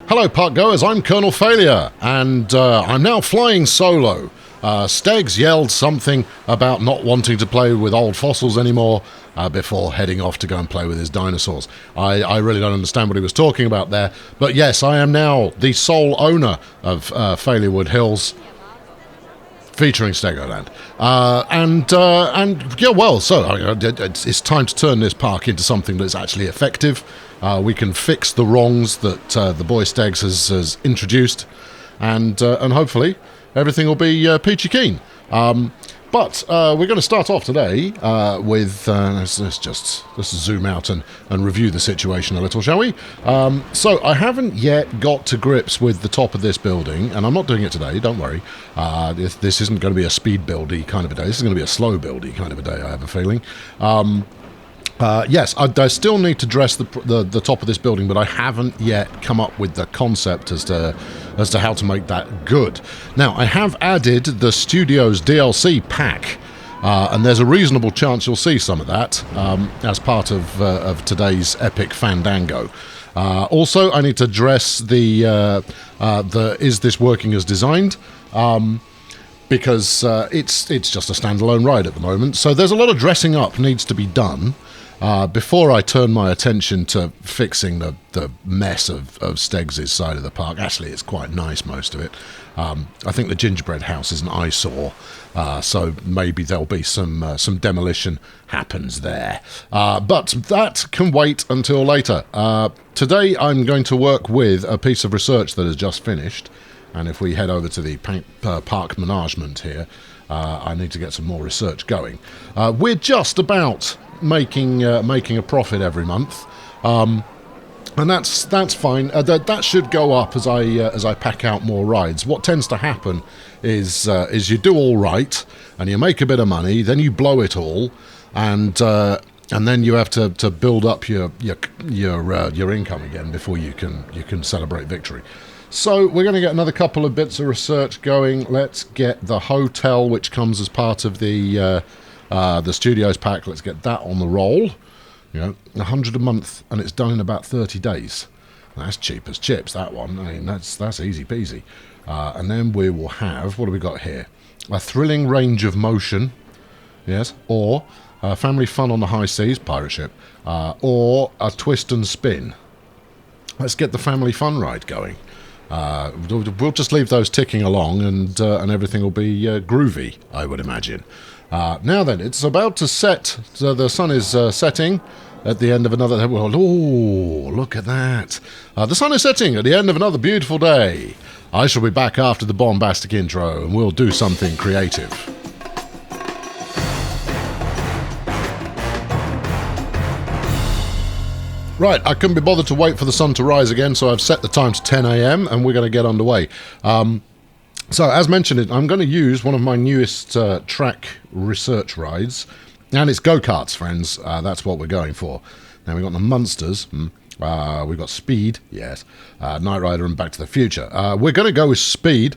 Hello, park goers. I'm Colonel Failure, and I'm now flying solo. Steggs yelled something about not wanting to play with old fossils anymore before heading off to go and play with his dinosaurs. I really don't understand what he was talking about there, but yes, I am now the sole owner of Failure Hills, featuring Stegoland. It's time to turn this park into something that's actually effective. We can fix the wrongs that the boy Steggs has introduced, and hopefully everything will be peachy keen. But we're going to start off today with... let's zoom out and review the situation a little, shall we? So I haven't yet got to grips with the top of this building, and I'm not doing it today, don't worry. This isn't going to be a speed buildy kind of a day. This is going to be a slow buildy kind of a day, I have a feeling. Yes, I still need to dress the top of this building, but I haven't yet come up with the concept as to how to make that good. Now, I have added the studio's DLC pack, and there's a reasonable chance you'll see some of that as part of today's epic fandango. Also, I need to dress the is this working as designed? Because it's just a standalone ride at the moment. So there's a lot of dressing up needs to be done before I turn my attention to fixing the mess of Steggs' side of the park. Actually, it's quite nice, most of it. I think the gingerbread house is an eyesore, so maybe there'll be some demolition happens there. But that can wait until later. Today I'm going to work with a piece of research that has just finished. And if we head over to the park management here, I need to get some more research going. We're just about making a profit every month, and that's fine. That should go up as I pack out more rides. What tends to happen is you do all right, and you make a bit of money, then you blow it all, and then you have to build up your income again before you can celebrate victory. So we're going to get another couple of bits of research going. Let's get the hotel, which comes as part of the studios pack. Let's get that on the roll. You know, 100 a month, and it's done in about 30 days. That's cheap as chips, that one. I mean, that's easy peasy. And then we will have, what do we got here? A thrilling range of motion, yes, or family fun on the high seas, pirate ship, or a twist and spin. Let's get the family fun ride going. We'll just leave those ticking along, and everything will be groovy, I would imagine. Now then, it's about to set. So the sun is setting at the end of another... Oh, look at that. The sun is setting at the end of another beautiful day. I shall be back after the bombastic intro, and we'll do something creative. Right, I couldn't be bothered to wait for the sun to rise again, so I've set the time to 10 a.m. and we're going to get underway. So, as mentioned, I'm going to use one of my newest track research rides, and it's go-karts, friends. That's what we're going for. Now, we've got the Munsters, we've got Speed, yes, Knight Rider and Back to the Future. We're going to go with Speed,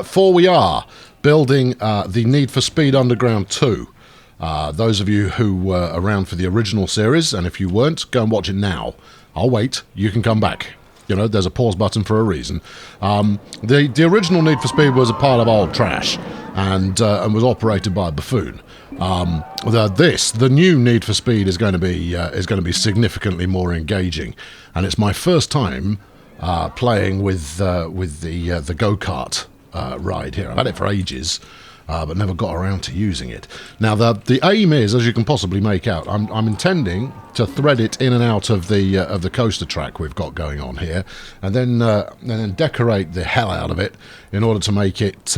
for we are building the Need for Speed Underground 2. Those of you who were around for the original series, and if you weren't, go and watch it now. I'll wait. You can come back. You know, there's a pause button for a reason. The original Need for Speed was a pile of old trash, and was operated by a buffoon. The new Need for Speed is going to be significantly more engaging, and it's my first time playing with the go-kart ride here. I've had it for ages. But never got around to using it. Now, the aim is, as you can possibly make out, I'm intending to thread it in and out of the coaster track we've got going on here, and then decorate the hell out of it in order to make it,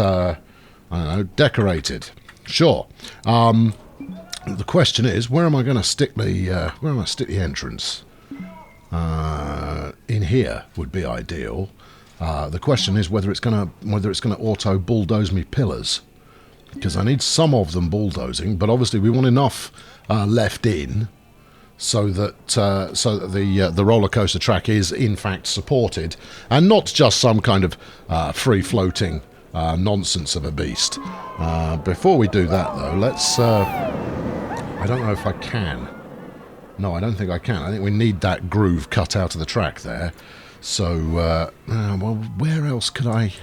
decorated. Sure. The question is, where am I going to stick the entrance? In here would be ideal. The question is whether it's going to auto bulldoze me pillars. Because I need some of them bulldozing, but obviously we want enough left in so that the roller coaster track is in fact supported, and not just some kind of free floating nonsense of a beast. Before we do that, though, let's. I don't know if I can. No, I don't think I can. I think we need that groove cut out of the track there. So, well, where else could I?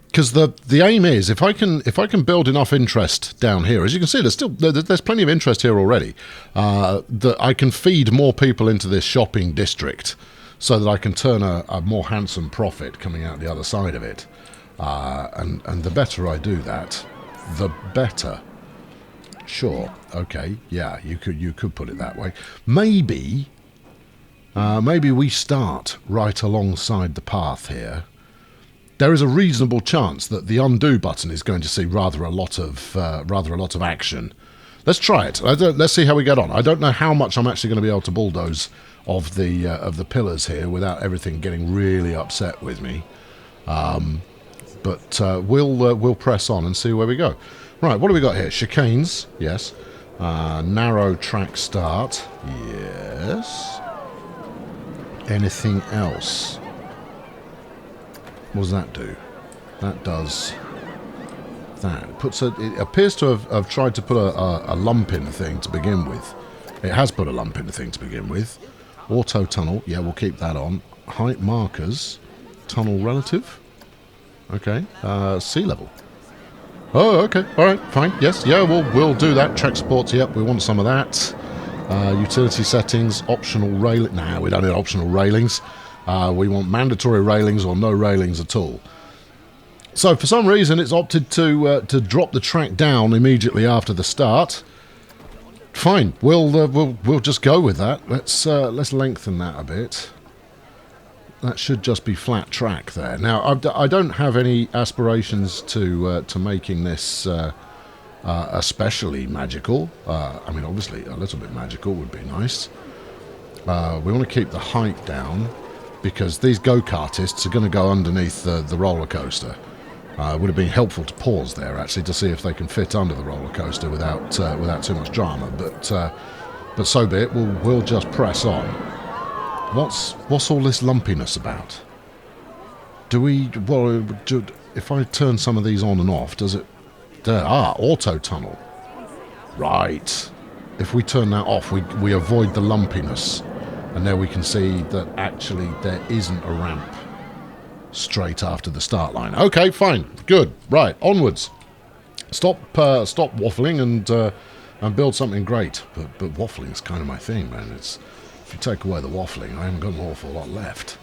Because the aim is, if I can build enough interest down here, as you can see, there's plenty of interest here already. That I can feed more people into this shopping district, so that I can turn a more handsome profit coming out the other side of it. And the better I do that, the better. Sure. Okay. Yeah. You could put it that way. Maybe we start right alongside the path here. There is a reasonable chance that the undo button is going to see rather a lot of action. Let's try it. Let's see how we get on. I don't know how much I'm actually going to be able to bulldoze of the pillars here without everything getting really upset with me. But we'll press on and see where we go. Right, what do we got here? Chicanes, yes. Narrow track start, yes. Anything else? What does that do? That does that. It appears to have tried to put a lump in the thing to begin with. It has put a lump in the thing to begin with. Auto tunnel, yeah, we'll keep that on. Height markers, tunnel relative. Okay, sea level. Oh, okay, all right, fine. Yes, yeah, we'll do that. Track supports, yep, we want some of that. Utility settings, optional railing. Nah, we don't need optional railings. We want mandatory railings or no railings at all. So for some reason it's opted to drop the track down immediately after the start. Fine, we'll just go with that. Let's lengthen that a bit. That should just be flat track there. Now I don't have any aspirations to making this especially magical. I mean, obviously a little bit magical would be nice. We want to keep the height down, because these go-kartists are going to go underneath the roller coaster. Would have been helpful to pause there, actually, to see if they can fit under the roller coaster without too much drama. But so be it. We'll just press on. What's all this lumpiness about? If I turn some of these on and off, does it? Auto tunnel. Right. If we turn that off, we avoid the lumpiness. And there we can see that actually there isn't a ramp straight after the start line. Okay, fine, good, right, onwards. Stop waffling and build something great. But waffling is kind of my thing, man. If you take away the waffling, I haven't got an awful lot left.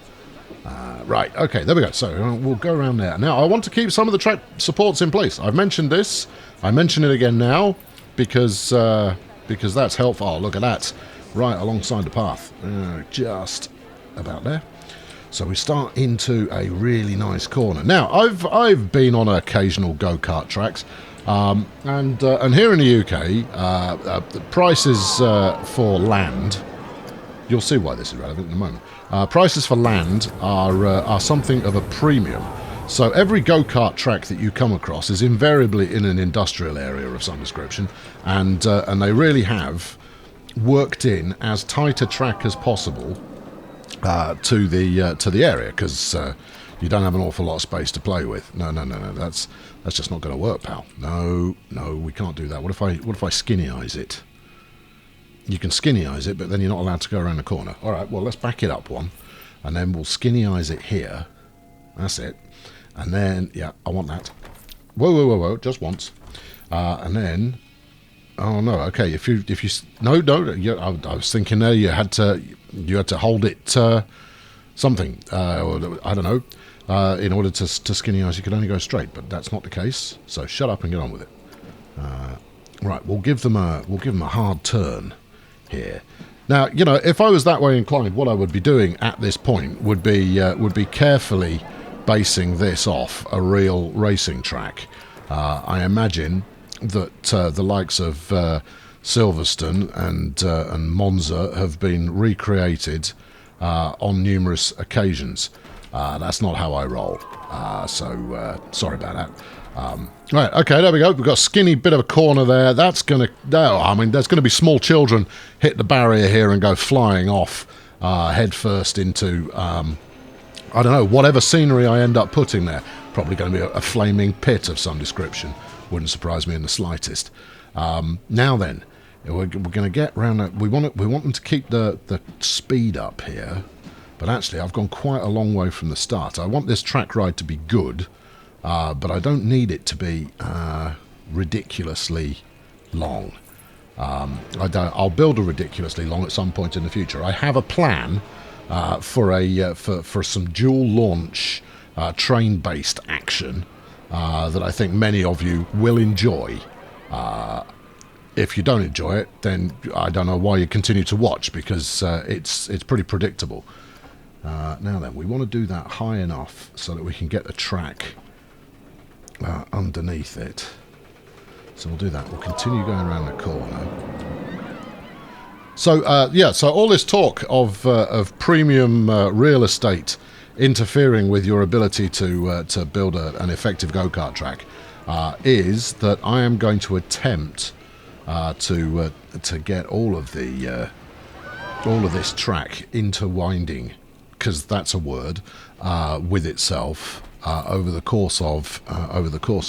Right, okay, there we go. So we'll go around there. Now, I want to keep some of the track supports in place. I've mentioned this. I mention it again now because that's helpful. Oh, look at that. Right alongside the path, just about there. So we start into a really nice corner. Now, I've been on occasional go-kart tracks, and here in the UK, the prices for land. You'll see why this is relevant in a moment. Prices for land are something of a premium. So every go-kart track that you come across is invariably in an industrial area of some description, and they really have worked in as tight a track as possible to the area, because you don't have an awful lot of space to play with. No, that's just not going to work, pal. No, we can't do that. What if I skinny eyes it? You can skinny eyes it, but then you're not allowed to go around the corner. All right, well, let's back it up one, and then we'll skinny eyes it here. That's it. And then, yeah, I want that. Whoa, just once. And then, oh no, okay. If you no, I was thinking there you had to hold it something. Or, I don't know. In order to skinny eyes, you could only go straight, but that's not the case. So shut up and get on with it. Right, we'll give them a hard turn here. Now, you know, if I was that way inclined, what I would be doing at this point would be carefully basing this off a real racing track. I imagine that the likes of Silverstone and Monza have been recreated on numerous occasions. That's not how I roll, so sorry about that. Right, okay, there we go. We've got a skinny bit of a corner there. That's going to... I mean, there's going to be small children hit the barrier here and go flying off head first into, I don't know, whatever scenery I end up putting there. Probably going to be a flaming pit of some description. Wouldn't surprise me in the slightest. Now then, we're going to get round... We want them to keep the speed up here. But actually, I've gone quite a long way from the start. I want this track ride to be good, but I don't need it to be ridiculously long. I'll build a ridiculously long at some point in the future. I have a plan for some dual launch train-based action that I think many of you will enjoy. If you don't enjoy it, then I don't know why you continue to watch, because it's pretty predictable. Now then, we want to do that high enough so that we can get the track underneath it. So we'll do that. We'll continue going around the corner. So yeah, so all this talk of premium real estate interfering with your ability to build an effective go-kart track is that I am going to attempt to get all of this track interwinding, because that's a word, with itself over the course of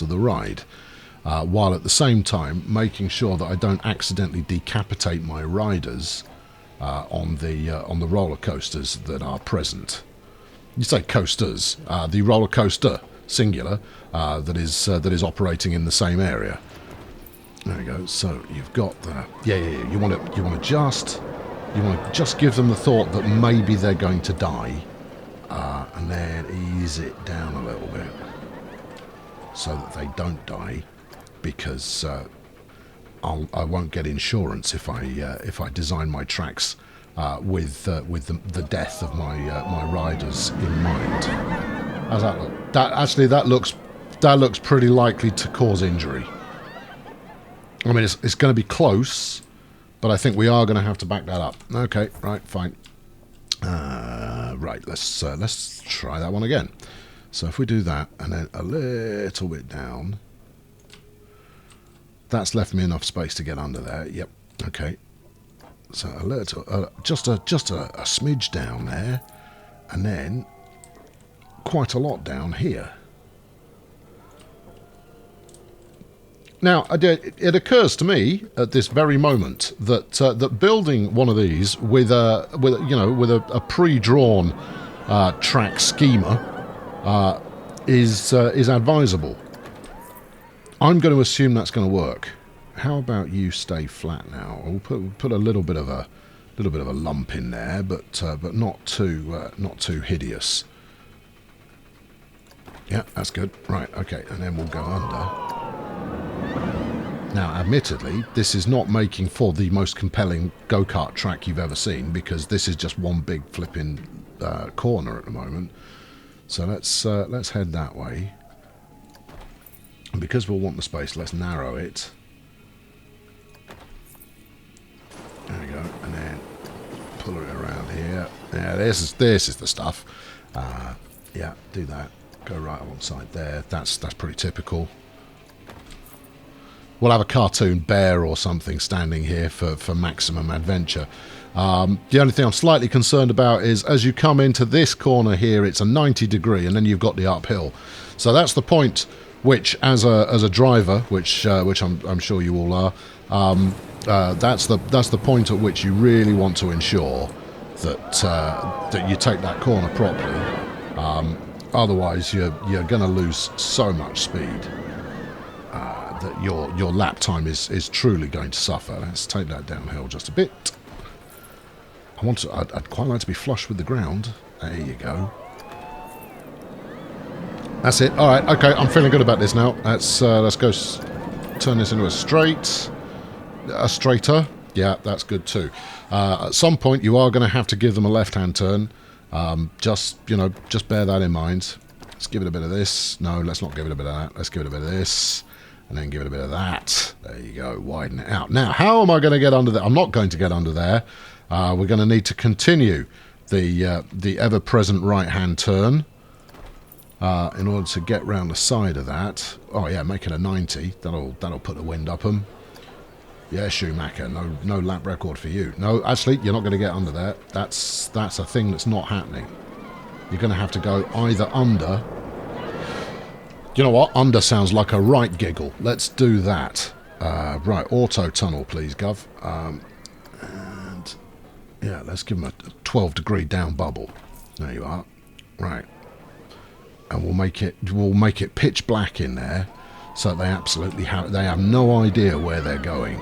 the ride. While at the same time making sure that I don't accidentally decapitate my riders on the roller coasters that are present. You say coasters, the roller coaster singular that is operating in the same area. There we go. So you've got that. Yeah. You want to just give them the thought that maybe they're going to die, and then ease it down a little bit so that they don't die. Because I won't get insurance if I design my tracks with the death of my riders in mind. How's that look? That looks pretty likely to cause injury. I mean, it's going to be close, but I think we are going to have to back that up. Okay, right, fine. Right, let's try that one again. So if we do that and then a little bit down. That's left me enough space to get under there. Yep. Okay. So a little, just a smidge down there, and then quite a lot down here. Now, it occurs to me at this very moment that that building one of these with a pre-drawn track schema is advisable. I'm going to assume that's going to work. How about you stay flat now? We'll put a little bit of a lump in there, but not too hideous. Yeah, that's good. Right, okay, and then we'll go under. Now, admittedly, this is not making for the most compelling go-kart track you've ever seen, because this is just one big flipping corner at the moment. So let's head that way. And because we'll want the space, let's narrow it. There we go, and then pull it around here. Yeah, this is the stuff. Yeah, do that. Go right alongside there. That's pretty typical. We'll have a cartoon bear or something standing here for maximum adventure. The only thing I'm slightly concerned about is as you come into this corner here, it's a 90 degree, and then you've got the uphill. So that's the point which, as a driver, which I'm sure you all are, that's the point at which you really want to ensure that you take that corner properly. Otherwise, you're going to lose so much speed that your lap time is truly going to suffer. Let's take that downhill just a bit. I'd quite like to be flush with the ground. There you go. That's it. All right. Okay. I'm feeling good about this now. Let's go turn this into a straighter. Yeah, that's good too. At some point, you are going to have to give them a left-hand turn. Just bear that in mind. Let's give it a bit of this. No, let's not give it a bit of that. Let's give it a bit of this, and then give it a bit of that. There you go. Widen it out. Now, how am I going to get under there? I'm not going to get under there. We're going to need to continue the ever-present right-hand turn. In order to get round the side of that. Oh yeah, make it a 90. That'll put the wind up them. Yeah, Schumacher. No lap record for you. No, actually, you're not going to get under there. That's a thing that's not happening. You're going to have to go either under. You know what? Under sounds like a right giggle. Let's do that. Right, auto tunnel, please, Gov. And yeah, let's give him a 12 degree down bubble. There you are. Right. And we'll make it pitch black in there, so they absolutely have no idea where they're going.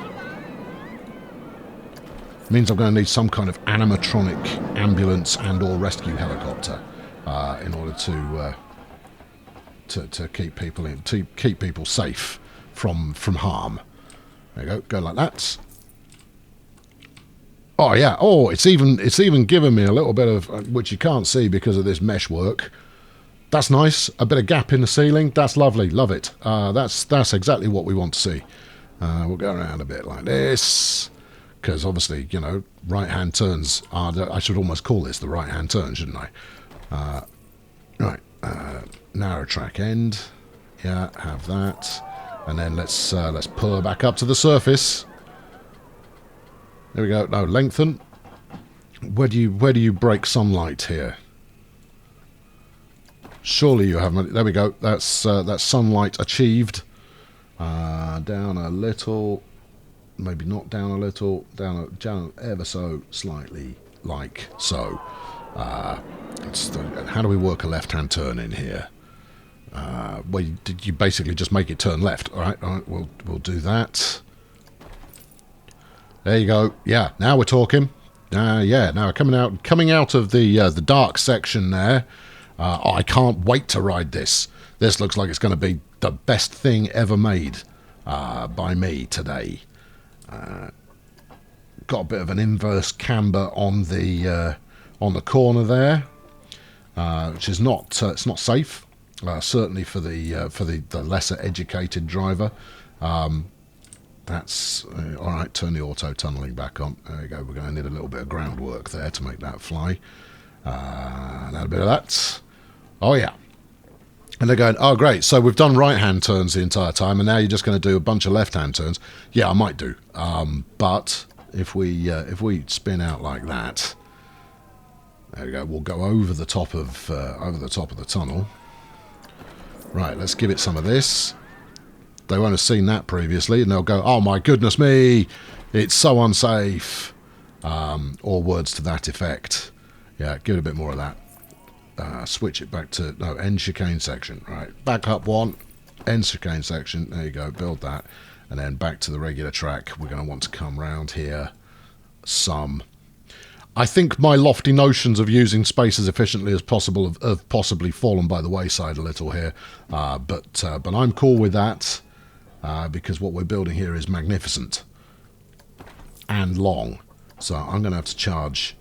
Means I'm going to need some kind of animatronic ambulance and or rescue helicopter in order to keep people safe from harm. There you go. Go like that. Oh yeah. Oh, it's even given me a little bit of which you can't see because of this mesh work. That's nice. A bit of gap in the ceiling. That's lovely. Love it. That's exactly what we want to see. We'll go around a bit like this. Because obviously, you know, right-hand turns are... I should almost call this the right-hand turn, shouldn't I? Right. Narrow track end. Yeah, have that. And then let's pull her back up to the surface. There we go. No, lengthen. Where do you break sunlight here? Surely you have... There we go. That's sunlight achieved. Down a little... Maybe not down a little, down ever so slightly, like so. How do we work a left-hand turn in here? Well, you basically just make it turn left. All right, we'll do that. There you go. Yeah, now we're talking. Yeah, now coming out of the dark section there. I can't wait to ride this. This looks like it's going to be the best thing ever made by me today. Got a bit of an inverse camber on the corner there, which is not it's not safe. Certainly for the lesser educated driver. That's all right. Turn the auto tunneling back on. There you go. We're going to need a little bit of groundwork there to make that fly. Now a bit of that. Oh yeah. And they're going, oh great, so we've done right-hand turns the entire time, and now you're just going to do a bunch of left-hand turns. Yeah, I might do. But if we spin out like that, there we go. We'll go over the top of the tunnel. Right, let's give it some of this. They won't have seen that previously, and they'll go, oh my goodness me, it's so unsafe. Or words to that effect. Yeah, give it a bit more of that. Switch it back to end chicane section. Right, back up one, end chicane section. There you go. Build that, and then back to the regular track. We're going to want to come round here. I think my lofty notions of using space as efficiently as possible have possibly fallen by the wayside a little here, but I'm cool with that because what we're building here is magnificent and long. So I'm going to have to charge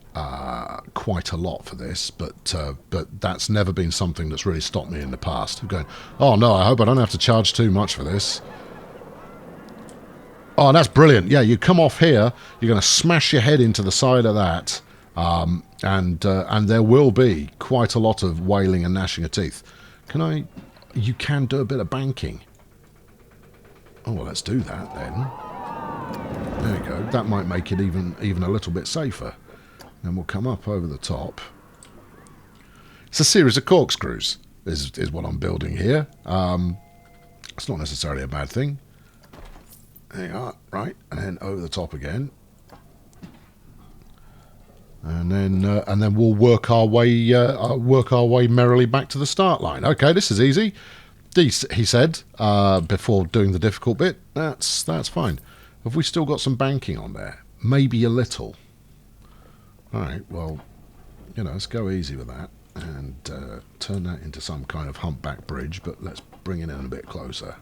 quite a lot for this, but that's never been something that's really stopped me in the past. I'm going, oh no, I hope I don't have to charge too much for this. Oh, that's brilliant. Yeah, you come off here, you're going to smash your head into the side of that, and there will be quite a lot of wailing and gnashing of teeth. You can do a bit of banking. Oh, well, let's do that then. There you go. That might make it even a little bit safer. And we'll come up over the top. It's a series of corkscrews, is what I'm building here. It's not necessarily a bad thing. There you are, right, and then over the top again. And then we'll work our way merrily back to the start line. Okay, this is easy. He said before doing the difficult bit. That's fine. Have we still got some banking on there? Maybe a little. All right, well, let's go easy with that and turn that into some kind of humpback bridge, but let's bring it in a bit closer.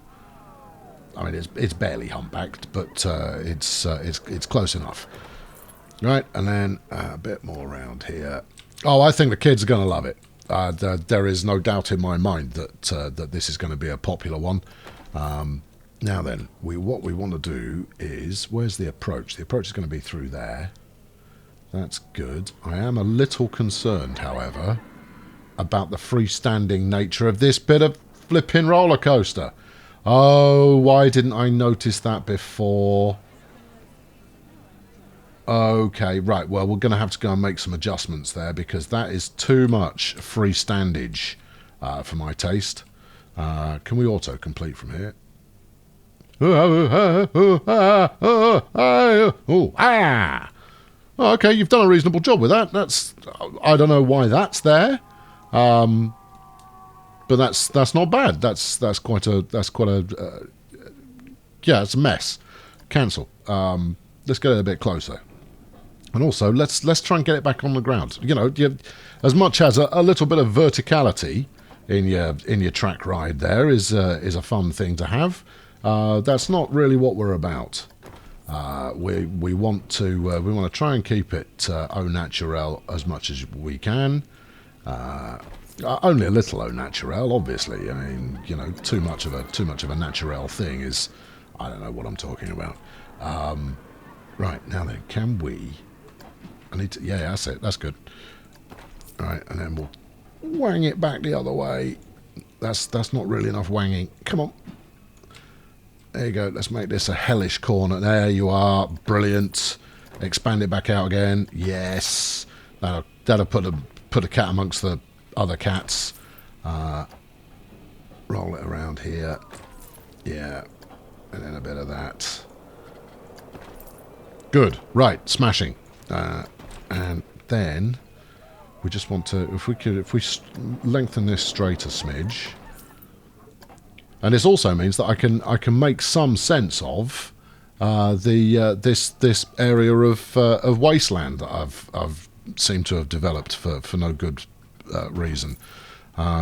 I mean, it's barely humpbacked, but it's close enough. Right, and then a bit more around here. Oh, I think the kids are going to love it. There is no doubt in my mind that this is going to be a popular one. Now then, what we want to do is, where's the approach? The approach is going to be through there. That's good. I am a little concerned, however, about the freestanding nature of this bit of flipping roller coaster. Oh, why didn't I notice that before? Okay, right. Well, we're going to have to go and make some adjustments there because that is too much freestandage for my taste. Can we auto-complete from here? Oh, okay, you've done a reasonable job with that. I don't know why that's there, but that's not bad. That's quite a yeah, it's a mess. Cancel. Let's get it a bit closer, and also let's try and get it back on the ground. You know, as much as a little bit of verticality in your track ride there is a fun thing to have. That's not really what we're about. We want to try and keep it au naturel as much as we can. Only a little au naturel, obviously. I mean, you know, too much of a naturel thing is, I don't know what I'm talking about. Right, now then, can we? I need to. Yeah, that's it. That's good. All right, and then we'll wang it back the other way. That's not really enough wanging. Come on. There you go. Let's make this a hellish corner. There you are. Brilliant. Expand it back out again. Yes. That'll put a cat amongst the other cats. Roll it around here. Yeah. And then a bit of that. Good. Right. Smashing. And then we just want to, if we lengthen this straight a smidge. And this also means that I can make some sense of this area of wasteland that I've seemed to have developed for no good reason.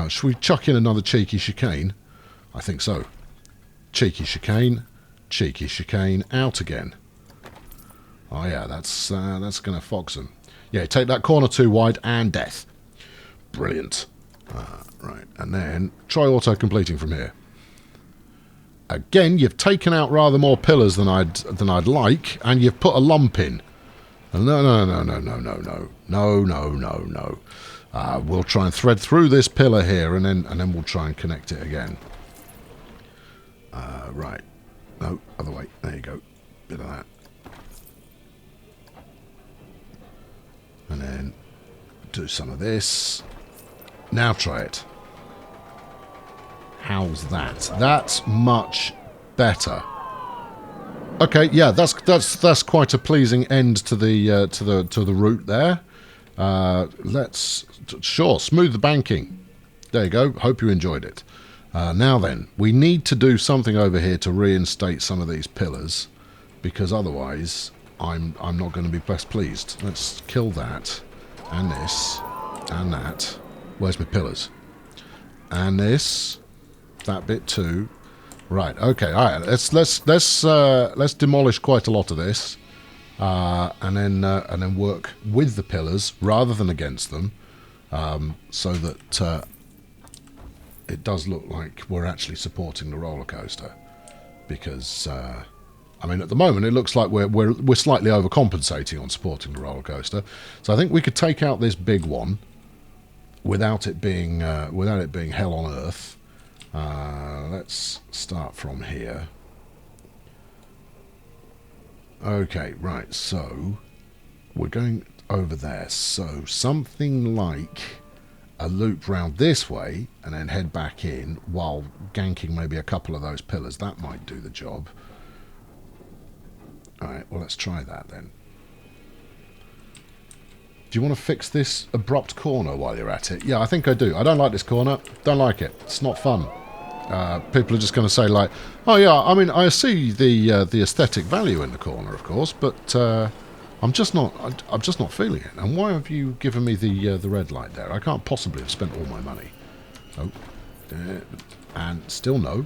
Should we chuck in another cheeky chicane? I think so. Cheeky chicane, out again. Oh yeah, that's going to fox them. Yeah, take that corner too wide and death. Brilliant. Right, and then try auto-completing from here. Again, you've taken out rather more pillars than I'd like, and you've put a lump in. No. We'll try and thread through this pillar here, and then we'll try and connect it again. Right. No, other way. There you go. Bit of that. And then do some of this. Now try it. How's that? That's much better. Okay, yeah, that's quite a pleasing end to the route there. Let's smooth the banking. There you go. Hope you enjoyed it. Now then, we need to do something over here to reinstate some of these pillars, because otherwise I'm not going to be best pleased. Let's kill that, and this, and that. Where's my pillars? And this. That bit too. Right. Okay. All right. Let's demolish quite a lot of this, and then work with the pillars rather than against them, so that it does look like we're actually supporting the roller coaster. Because I mean, at the moment it looks like we're slightly overcompensating on supporting the roller coaster. So I think we could take out this big one without it being hell on earth. Let's start from here. Okay, right, so we're going over there. So something like a loop round this way and then head back in while ganking maybe a couple of those pillars. That might do the job. Alright, well, let's try that then. Do you want to fix this abrupt corner while you're at it? Yeah, I think I do. I don't like this corner. Don't like it. It's not fun. People are just going to say, like, oh yeah, I mean, I see the aesthetic value in the corner, of course, but I'm just not feeling it. And why have you given me the red light there? I can't possibly have spent all my money. Oh, and still no.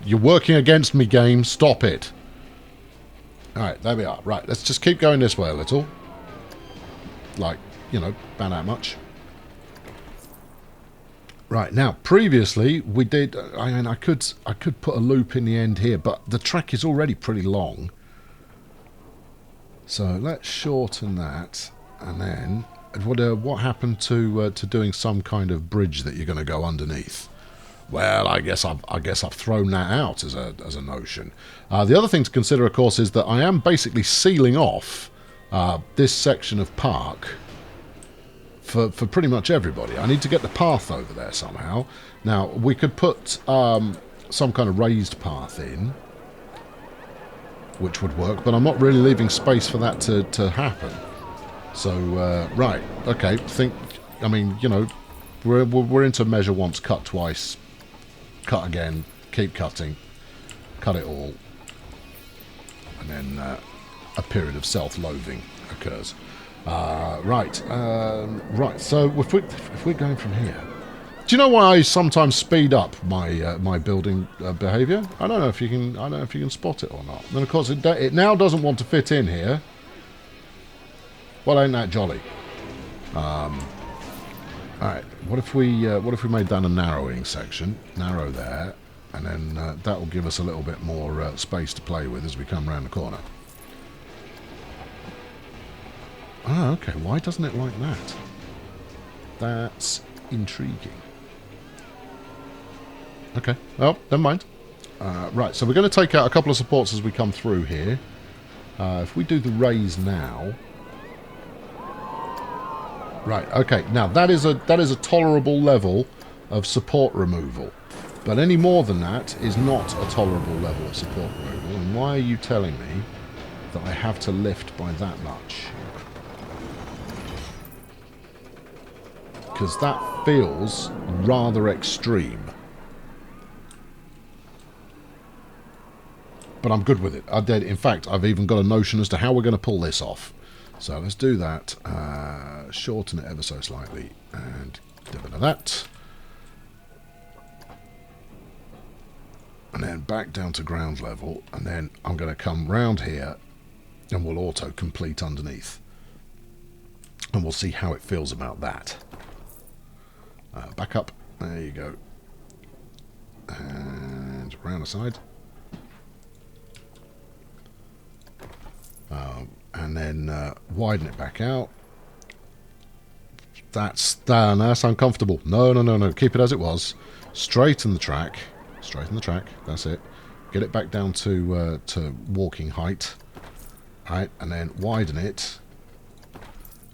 You're working against me, game. Stop it. All right, there we are. Right, let's just keep going this way a little. Like, you know, about that much. Right, now, previously, we did, I mean, I could put a loop in the end here, but the track is already pretty long. So let's shorten that, and then, what happened to doing some kind of bridge that you're going to go underneath? Well, I guess I've thrown that out as a notion. The other thing to consider, of course, is that I am basically sealing off this section of park for pretty much everybody. I need to get the path over there somehow. Now, we could put some kind of raised path in. which would work, but I'm not really leaving space for that to happen. So, right, okay, I mean, you know, we're into measure once, cut twice, cut again, keep cutting, cut it all, and then a period of self-loathing occurs. Right, so if we're going from here, do you know why I sometimes speed up my my building behaviour? I don't know if you can spot it or not. And of course, it now doesn't want to fit in here. Well, ain't that jolly? All right. What if we made that a narrowing section? Narrow there, and then that will give us a little bit more space to play with as we come around the corner. Ah, okay. Why doesn't it like that? That's intriguing. Okay, well, never mind. Right, so we're going to take out a couple of supports as we come through here. If we do the raise now... Right, okay, now that is a tolerable level of support removal. But any more than that is not a tolerable level of support removal. And why are you telling me that I have to lift by that much? Because that feels rather extreme. But I'm good with it. In fact, I've even got a notion as to how we're going to pull this off. So let's do that. Shorten it ever so slightly. And do a bit of that. And then back down to ground level. And then I'm going to come round here. And we'll auto-complete underneath. And we'll see how it feels about that. Back up. There you go. And round the side. And then widen it back out. That's uncomfortable. No. Keep it as it was. Straighten the track. Straighten the track. That's it. Get it back down to walking height. Right, and then widen it.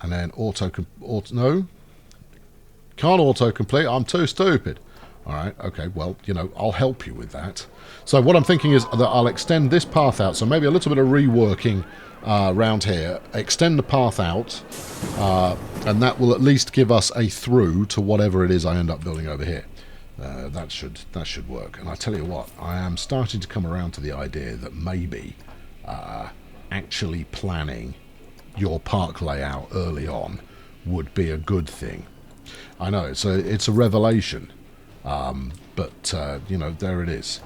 And then no. Can't auto-complete. I'm too stupid. All right. Okay. Well, you know, I'll help you with that. So what I'm thinking is that I'll extend this path out. So maybe a little bit of reworking around here. Extend the path out, and that will at least give us a through to whatever it is I end up building over here. That should work. And I tell you what, I am starting to come around to the idea that maybe actually planning your park layout early on would be a good thing. I know it's a revelation. But, you know, there it is.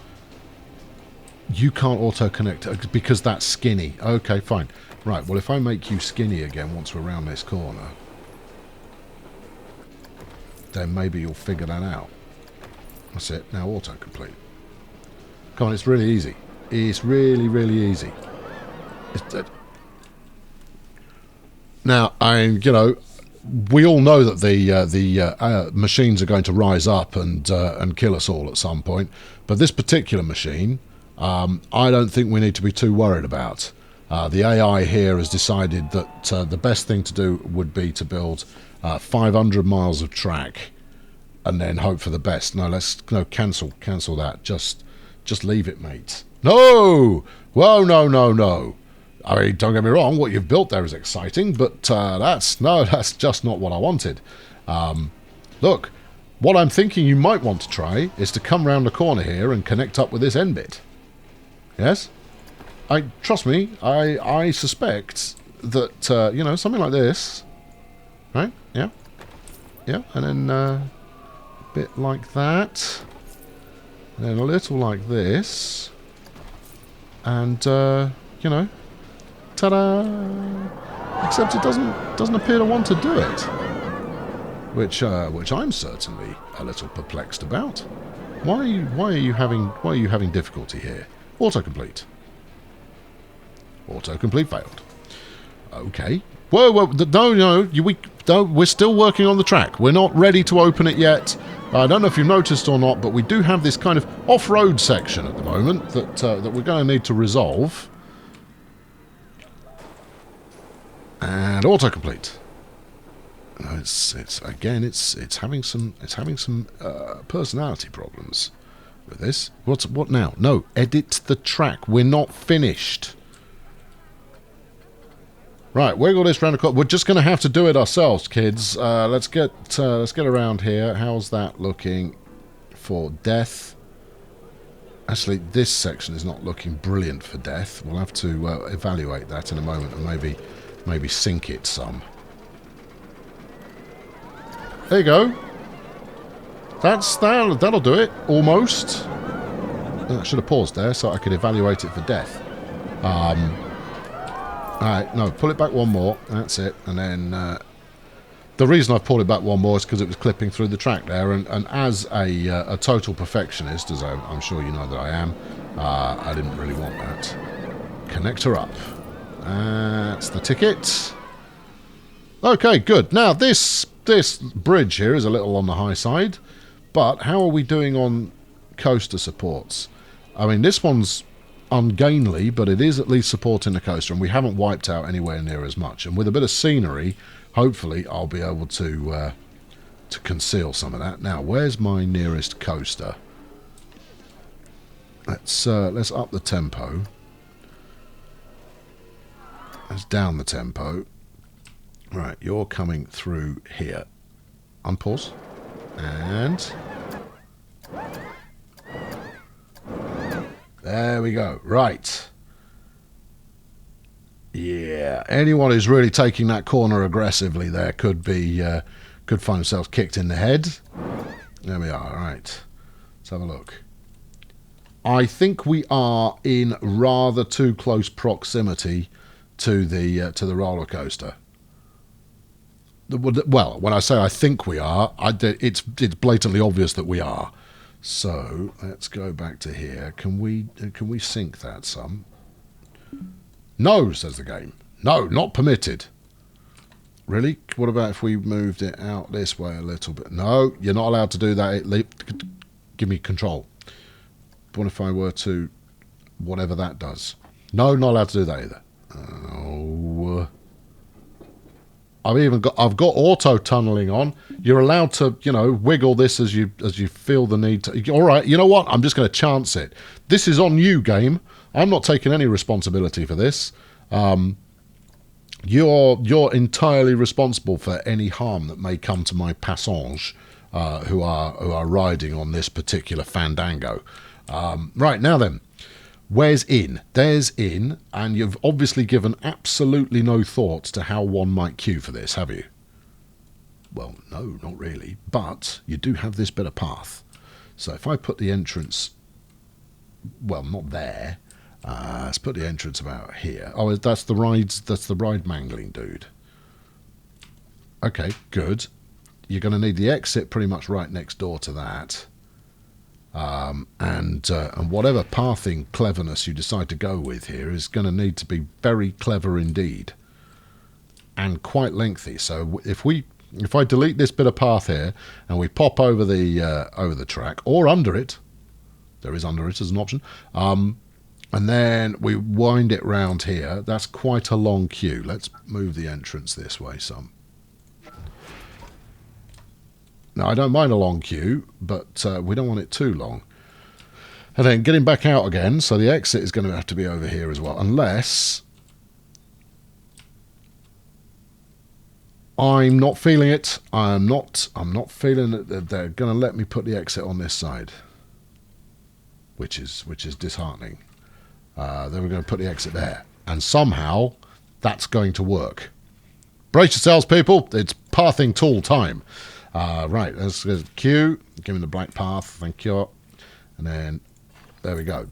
You can't auto-connect because that's skinny. Okay, fine. Right, well, if I make you skinny again once we're around this corner, then maybe you'll figure that out. That's it. Now auto-complete. Come on, it's really easy. It's really, really easy. Now, you know... We all know that the machines are going to rise up and kill us all at some point. But this particular machine, I don't think we need to be too worried about. The AI here has decided that the best thing to do would be to build 500 miles of track and then hope for the best. No, cancel that. Just leave it, mate. No! Whoa, no. I mean, don't get me wrong, what you've built there is exciting, but that's just not what I wanted. Look, what I'm thinking you might want to try is to come round the corner here and connect up with this end bit. Yes? Trust me, I suspect that, you know, something like this, right? Yeah, and then a bit like that, and then a little like this, and, you know, ta-da! Except it doesn't appear to want to do it, which I'm certainly a little perplexed about. Why are you having difficulty here? Autocomplete. Autocomplete failed. Okay. Whoa! No! We're still working on the track. We're not ready to open it yet. I don't know if you've noticed or not, but we do have this kind of off-road section at the moment that we're going to need to resolve. And autocomplete. It's having some personality problems with this. What now? No, edit the track. We're not finished. Right, wiggle this round the corner. We're just going to have to do it ourselves, kids. Let's get around here. How's that looking for death? Actually, this section is not looking brilliant for death. We'll have to evaluate that in a moment and maybe sink it some. There you go. That'll do it, almost. I should have paused there so I could evaluate it for death. Alright, no, pull it back one more. That's it. And then the reason I've pulled it back one more is because it was clipping through the track there. And as a total perfectionist, as I'm sure you know that I am, I didn't really want that. Connect her up. That's the ticket. Okay, good. Now, this bridge here is a little on the high side. But how are we doing on coaster supports? I mean, this one's ungainly, but it is at least supporting the coaster, and we haven't wiped out anywhere near as much. And with a bit of scenery, hopefully I'll be able to conceal some of that. Now, where's my nearest coaster? Let's up the tempo. Let's down the tempo. Right, you're coming through here. Unpause. And there we go. Right. Yeah. Anyone who's really taking that corner aggressively there could find themselves kicked in the head. There we are. Right. Let's have a look. I think we are in rather too close proximity to the roller coaster. Well, when I say I think we are, it's blatantly obvious that we are. So let's go back to here. Can we sync that some? No, says the game. No, not permitted. Really? What about if we moved it out this way a little bit? No, you're not allowed to do that. Give me control. What if I were to, whatever that does? No, not allowed to do that either. Oh. I've got auto tunneling on. You're allowed to, wiggle this as you feel the need to. All right, you know what? I'm just going to chance it. This is on you, game. I'm not taking any responsibility for this. You're entirely responsible for any harm that may come to my passengers who are riding on this particular fandango. Right, now then. Where's in? There's in, and you've obviously given absolutely no thought to how one might queue for this, have you? Well, no, not really, but you do have this bit of path. So if I put the entrance, well, not there, let's put the entrance about here. Oh, that's the ride mangling dude. Okay, good. You're going to need the exit pretty much right next door to that. And whatever pathing cleverness you decide to go with here is going to need to be very clever indeed, and quite lengthy. So if I delete this bit of path here and we pop over the track or under it, there is under it as an option, and then we wind it round here. That's quite a long queue. Let's move the entrance this way some. Now, I don't mind a long queue, but we don't want it too long. And then getting back out again, so the exit is going to have to be over here as well, unless I'm not feeling it. I'm not feeling that they're going to let me put the exit on this side, which is disheartening. Then we're going to put the exit there, and somehow that's going to work. Brace yourselves, people. It's pathing tool time. Right, let's queue. Give me the black path, thank you. And then, there we go.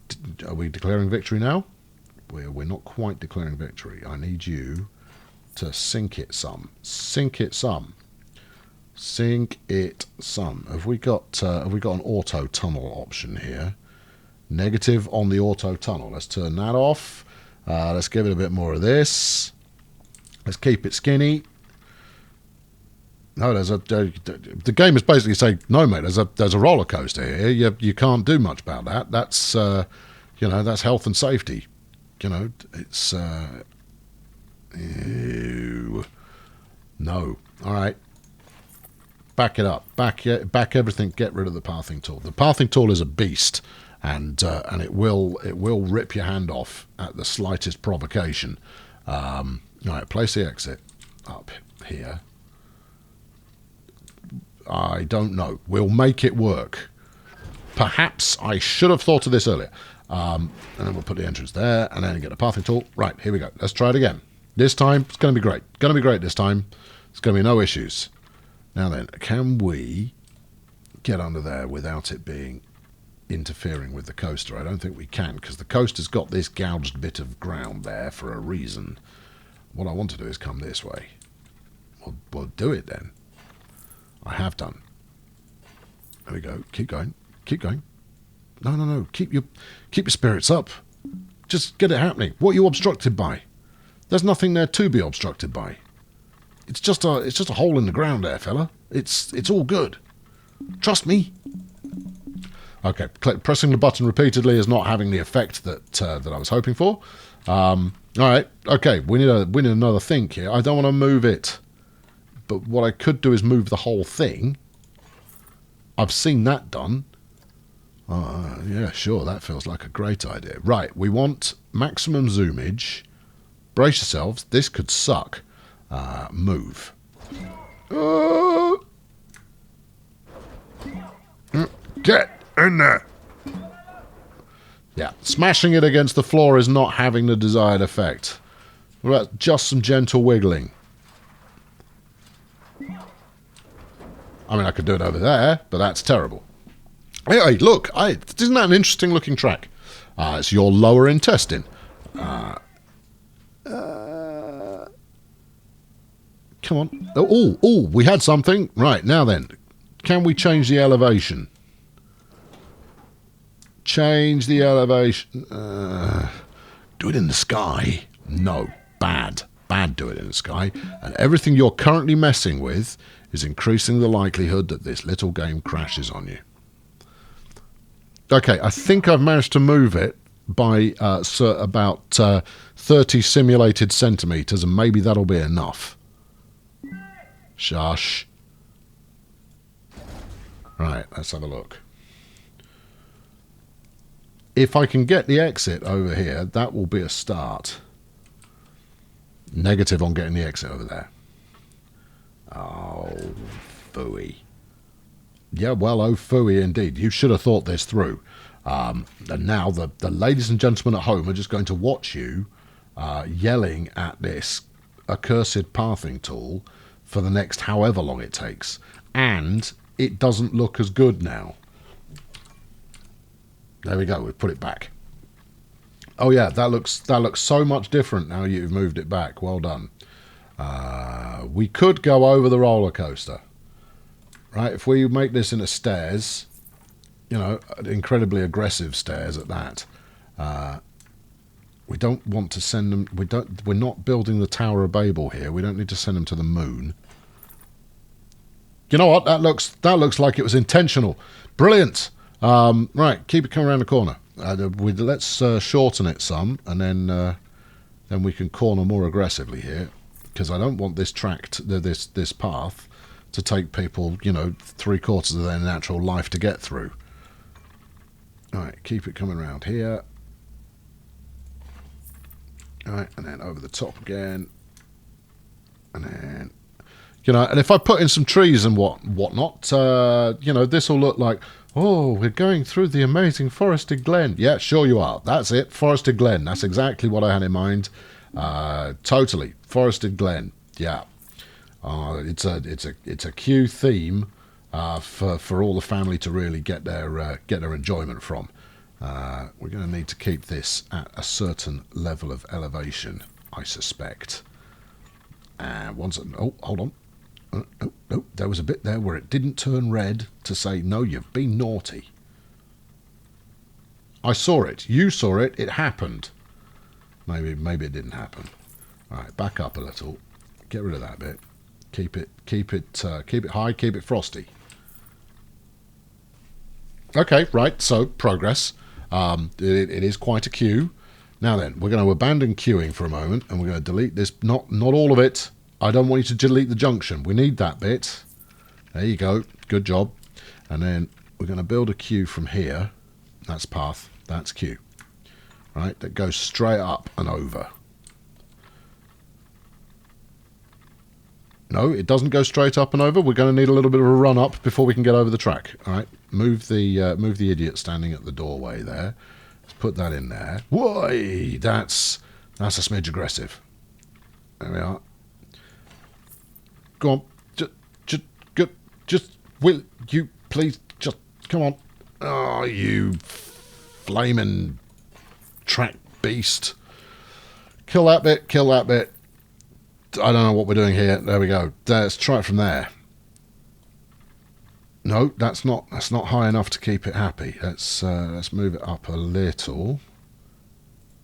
Are we declaring victory now? We're not quite declaring victory. I need you to sink it some. Sink it some. Sink it some. Have we got an auto tunnel option here? Negative on the auto tunnel. Let's turn that off. Let's give it a bit more of this. Let's keep it skinny. No, the game is basically saying, no, mate, there's a roller coaster here. You can't do much about that. That's that's health and safety. It's ew. No. All right. Back it up. Back everything. Get rid of the pathing tool. The pathing tool is a beast, and it will rip your hand off at the slightest provocation. Alright, place the exit up here. I don't know. We'll make it work. Perhaps I should have thought of this earlier. And then we'll put the entrance there, and then get a pathing tool. Right, here we go. Let's try it again. This time, it's going to be great. Going to be great this time. There's going to be no issues. Now then, can we get under there without it being interfering with the coaster? I don't think we can, because the coaster's got this gouged bit of ground there for a reason. What I want to do is come this way. We'll do it then. I have done. There we go. Keep going. Keep going. No. Keep your spirits up. Just get it happening. What are you obstructed by? There's nothing there to be obstructed by. It's just a hole in the ground there, fella. It's all good. Trust me. Okay, pressing the button repeatedly is not having the effect that I was hoping for. All right. Okay, we need another think here. I don't want to move it, but what I could do is move the whole thing. I've seen that done. Yeah, sure, that feels like a great idea. Right, we want maximum zoomage. Brace yourselves, this could suck. Move. Get in there! Yeah, smashing it against the floor is not having the desired effect. What about just some gentle wiggling? I mean, I could do it over there, but that's terrible. Hey, look, isn't that an interesting looking track? It's your lower intestine. Come on. Oh, we had something. Right, now then. Can we change the elevation? Change the elevation. Do it in the sky. No, bad. Bad do it in the sky. And everything you're currently messing with is increasing the likelihood that this little game crashes on you. Okay, I think I've managed to move it by about 30 simulated centimetres, and maybe that'll be enough. Shush. Right, let's have a look. If I can get the exit over here, that will be a start. Negative on getting the exit over there. Oh, phooey. Yeah, well, oh, phooey indeed. You should have thought this through. And now the ladies and gentlemen at home are just going to watch you yelling at this accursed pathing tool for the next however long it takes. And it doesn't look as good now. There we go, we've put it back. Oh yeah, that looks so much different now you've moved it back. Well done. We could go over the roller coaster. Right, if we make this into stairs, you know, incredibly aggressive stairs at that. We don't want to send them. We're not building the Tower of Babel here. We don't need to send them to the moon. You know what? That looks like it was intentional. Brilliant. Right, keep it coming around the corner. Let's shorten it some, and then we can corner more aggressively here, because I don't want this this path to take people, you know, 3/4 of their natural life to get through. All right, keep it coming around here. All right, and then over the top again, and then, you know, and if I put in some trees and whatnot, you know, this will look like, oh, we're going through the amazing forested glen. Yeah, sure you are. That's it, forested glen. That's exactly what I had in mind. Totally, forested glen. Yeah. It's a cue theme for all the family to really get their enjoyment from. We're going to need to keep this at a certain level of elevation, I suspect. And hold on. Oh, there was a bit there where it didn't turn red to say, no, you've been naughty. I saw it. You saw it. It happened. Maybe it didn't happen. All right, back up a little. Get rid of that bit. Keep it high. Keep it frosty. Okay, right. So progress. It is quite a queue. Now then, we're going to abandon queuing for a moment, and we're going to delete this. Not all of it. I don't want you to delete the junction. We need that bit. There you go. Good job. And then we're going to build a queue from here. That's path. That's queue. Right, that goes straight up and over. No, it doesn't go straight up and over. We're going to need a little bit of a run up before we can get over the track. All right, move the idiot standing at the doorway there. Let's put that in there. Why? That's a smidge aggressive. There we are. Go on. Just will you please just come on. Oh, you flaming track beast. Kill that bit, kill that bit. I don't know what we're doing here. There we go. Let's try it from there. No, that's not high enough to keep it happy. Let's move it up a little.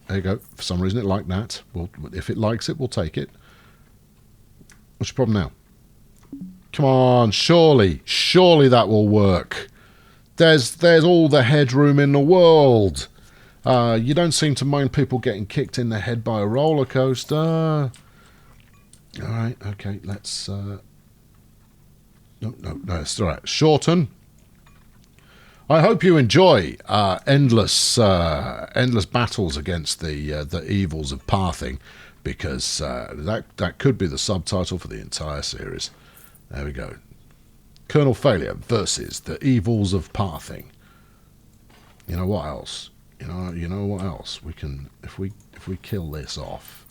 There you go. For some reason it liked that. If it likes it, we'll take it. What's your problem now? Come on, surely that will work. There's all the headroom in the world. You don't seem to mind people getting kicked in the head by a roller coaster. All right, okay, let's... No, it's all right. Shorten. I hope you enjoy endless battles against the evils of pathing, because that could be the subtitle for the entire series. There we go. Colonel Failure versus the evils of pathing. You know what else? You know what else? We can, if we kill this off.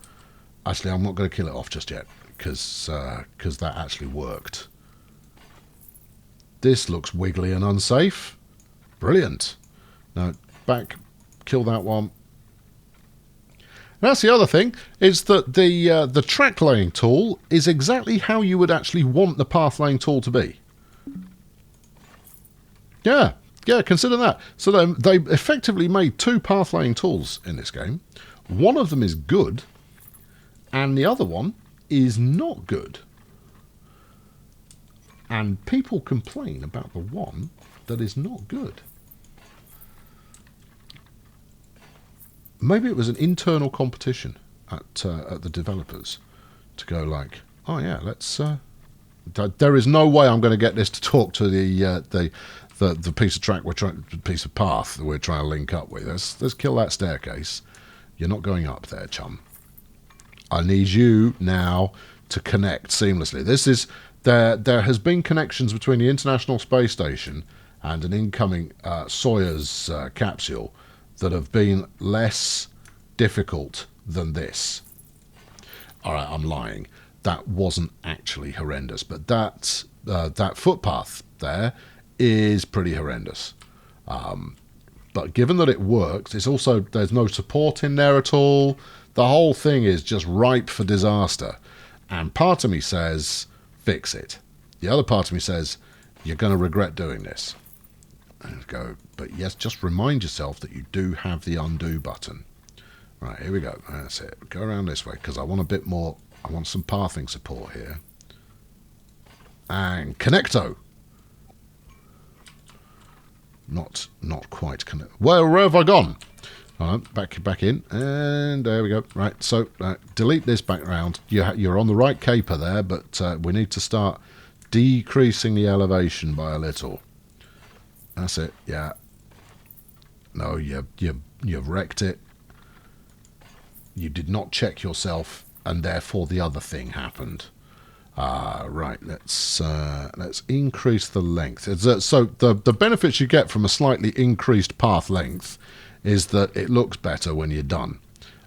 Actually, I'm not going to kill it off just yet, because that actually worked. This looks wiggly and unsafe. Brilliant. Now, back, kill that one. That's the other thing, is that the track laying tool is exactly how you would actually want the path laying tool to be. Yeah, consider that. So they effectively made two path laying tools in this game. One of them is good, and the other one is not good. And people complain about the one that is not good. Maybe it was an internal competition at the developers to go like, oh yeah, let's. There is no way I'm going to get this to talk to the piece of track piece of path that we're trying to link up with. Let's kill that staircase. You're not going up there, chum. I need you now to connect seamlessly. There has been connections between the International Space Station and an incoming Soyuz capsule that have been less difficult than this. All right, I'm lying. That wasn't actually horrendous, but that footpath there is pretty horrendous. But given that it works, it's also, there's no support in there at all. The whole thing is just ripe for disaster. And part of me says, fix it. The other part of me says, you're going to regret doing this. And go, but yes, just remind yourself that you do have the undo button. Right, here we go. That's it. Go around this way, because I want a bit more, I want some pathing support here. And connecto. Not quite connect. Where have I gone? All right, back in, and there we go. Right, so delete this background. You're on the right caper there, but we need to start decreasing the elevation by a little. That's it. Yeah. No, you've wrecked it. You did not check yourself, and therefore the other thing happened. Right. Let's increase the length. So the benefits you get from a slightly increased path length is that it looks better when you're done.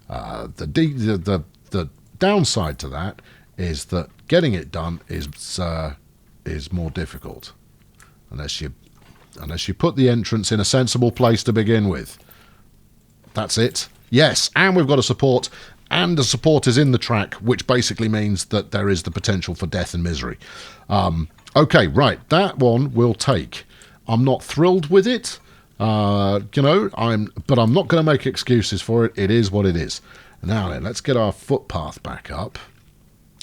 The downside to that is that getting it done is more difficult, unless you put the entrance in a sensible place to begin with. That's it. Yes, and we've got a support, and the support is in the track, which basically means that there is the potential for death and misery. Okay, right, that one we'll take. I'm not thrilled with it, but I'm not going to make excuses for it. It is what it is. Now then, let's get our footpath back up.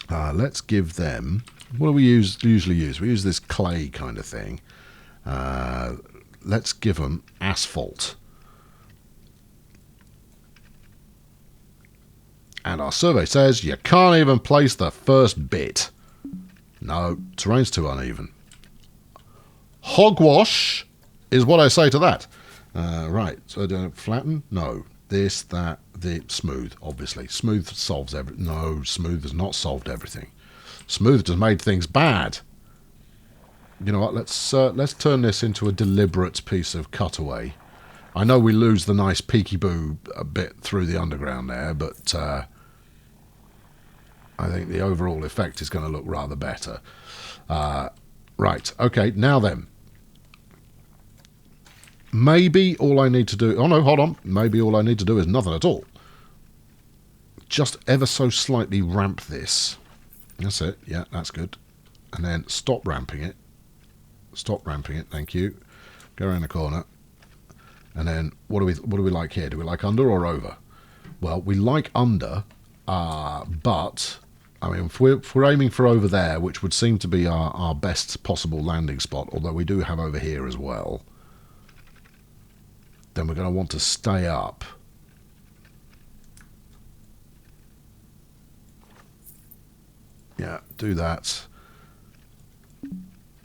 Let's give them... What do we usually use? We use this clay kind of thing. Let's give them asphalt. And our survey says you can't even place the first bit. No, terrain's too uneven. Hogwash is what I say to that. Right, so don't flatten? No. This, smooth, obviously. Smooth solves everything. No, smooth has not solved everything. Smooth just made things bad. You know what? Let's turn this into a deliberate piece of cutaway. I know we lose the nice peeky-boo a bit through the underground there, but I think the overall effect is going to look rather better. Right, okay, now then. Maybe all I need to do... Oh, no, hold on. Maybe all I need to do is nothing at all. Just ever so slightly ramp this. That's it. Yeah, that's good. And then stop ramping it. Stop ramping it, thank you. Go around the corner. And then, what do we like here? Do we like under or over? Well, we like under, but... I mean, if we're aiming for over there, which would seem to be our best possible landing spot, although we do have over here as well, then we're going to want to stay up. Yeah, do that.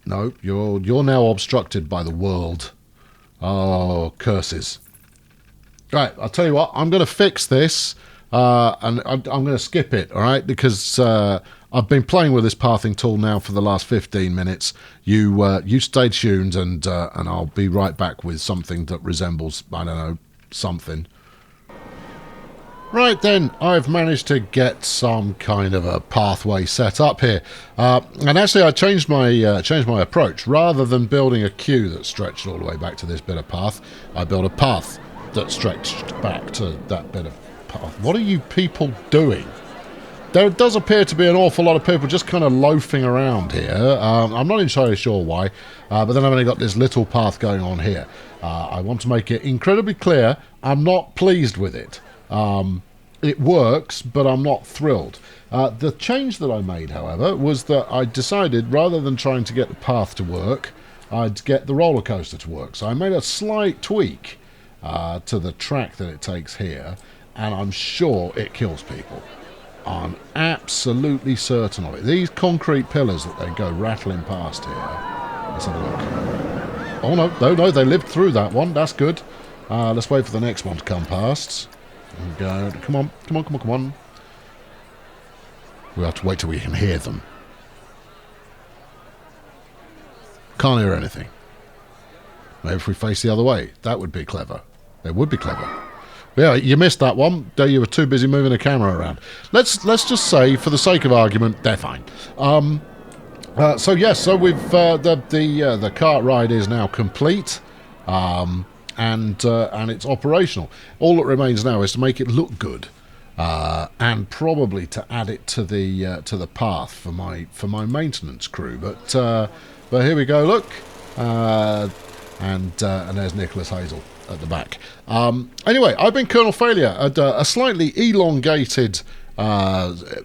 No, you're now obstructed by the world. Oh, curses. Right, I'll tell you what, I'm going to fix this. And I'm going to skip it, all right? Because I've been playing with this pathing tool now for the last 15 minutes. You stay tuned, and I'll be right back with something that resembles, I don't know, something. Right then, I've managed to get some kind of a pathway set up here, and actually I changed my approach. Rather than building a queue that stretched all the way back to this bit of path, I built a path that stretched back to that bit of path. What are you people doing? There does appear to be an awful lot of people just kind of loafing around here. I'm not entirely sure why, but then I've only got this little path going on here. I want to make it incredibly clear I'm not pleased with it. It works, but I'm not thrilled. The change that I made, however, was that I decided rather than trying to get the path to work, I'd get the roller coaster to work. So I made a slight tweak to the track that it takes here, and I'm sure it kills people. I'm absolutely certain of it. These concrete pillars that they go rattling past here. Let's have a look. Oh, no, they lived through that one. That's good. Let's wait for the next one to come past. Go. Come on. We have to wait till we can hear them. Can't hear anything. Maybe if we face the other way. That would be clever. It would be clever. Yeah, you missed that one. You were too busy moving the camera around. Let's just say, for the sake of argument, they're fine. So yes, so we've the kart ride is now complete, and it's operational. All that remains now is to make it look good, and probably to add it to the path for my maintenance crew. But here we go. Look, and there's Nicholas Hazel at the back. Anyway, I've been Colonel Failure, a slightly elongated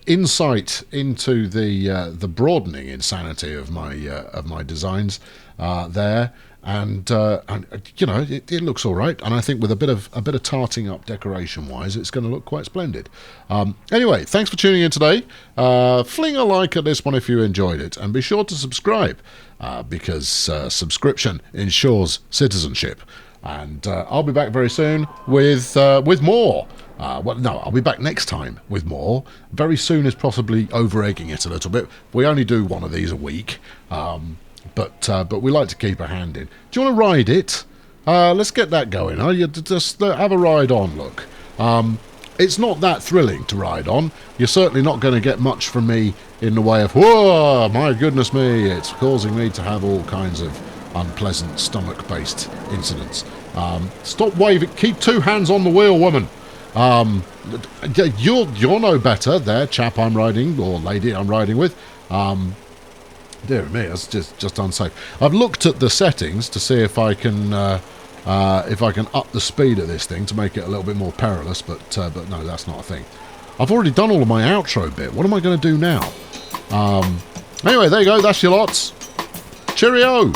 insight into the broadening insanity of my designs there, and you know, it looks all right, and I think with a bit of tarting up decoration wise, it's going to look quite splendid. Anyway, thanks for tuning in today. Fling a like at this one if you enjoyed it, and be sure to subscribe because subscription ensures citizenship. And I'll be back very soon with more. Well, no, I'll be back next time with more. Very soon is possibly over-egging it a little bit. We only do one of these a week, but we like to keep a hand in. Do you want to ride it? Let's get that going. You just have a ride on. Look, it's not that thrilling to ride on. You're certainly not going to get much from me in the way of, whoa, my goodness me, it's causing me to have all kinds of unpleasant stomach-based incidents. Stop waving. Keep two hands on the wheel, woman. You're no better there, chap I'm riding, or lady I'm riding with. Dear me, that's just unsafe. I've looked at the settings to see if I can up the speed of this thing to make it a little bit more perilous, but no, that's not a thing. I've already done all of my outro bit. What am I going to do now? Anyway, there you go. That's your lots. Cheerio.